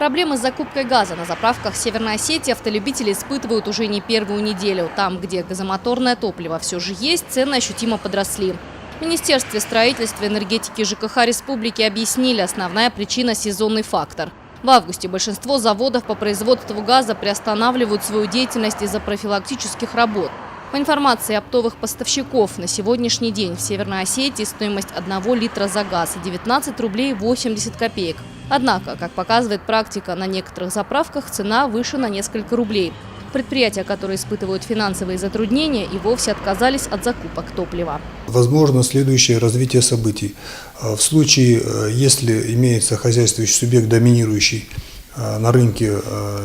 Проблемы с закупкой газа на заправках Северной Осетии автолюбители испытывают уже не первую неделю. Там, где газомоторное топливо все же есть, цены ощутимо подросли. В Министерстве строительства, энергетики и ЖКХ республики объяснили, основная причина – сезонный фактор. В августе большинство заводов по производству газа приостанавливают свою деятельность из-за профилактических работ. По информации оптовых поставщиков, на сегодняшний день в Северной Осетии стоимость 1 литра за газ – 19 рублей 80 копеек. Однако, как показывает практика, на некоторых заправках цена выше на несколько рублей. Предприятия, которые испытывают финансовые затруднения, и вовсе отказались от закупок топлива. Возможно следующее развитие событий. В случае, если имеется хозяйствующий субъект доминирующий на рынке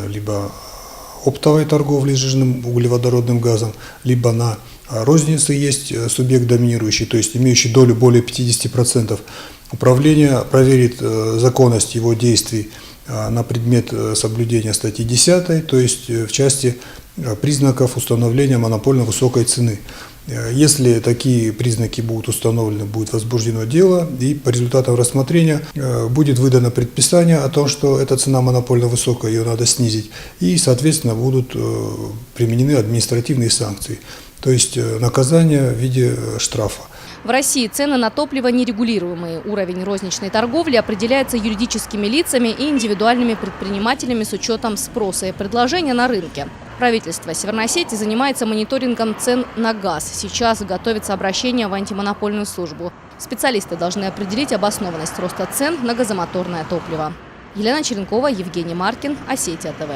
либо оптовой торговли сжиженным углеводородным газом, либо на рознице есть субъект доминирующий, то есть имеющий долю более 50%, управление проверит законность его действий на предмет соблюдения статьи 10, то есть в части признаков установления монопольно высокой цены. Если такие признаки будут установлены, будет возбуждено дело, и по результатам рассмотрения будет выдано предписание о том, что эта цена монопольно высокая, ее надо снизить, и, соответственно, будут применены административные санкции, то есть наказание в виде штрафа. В России цены на топливо нерегулируемые. Уровень розничной торговли определяется юридическими лицами и индивидуальными предпринимателями с учетом спроса и предложения на рынке. Правительство Северной Осетии занимается мониторингом цен на газ. Сейчас готовится обращение в антимонопольную службу. Специалисты должны определить обоснованность роста цен на газомоторное топливо. Елена Черенкова, Евгений Маркин, Осетия ТВ.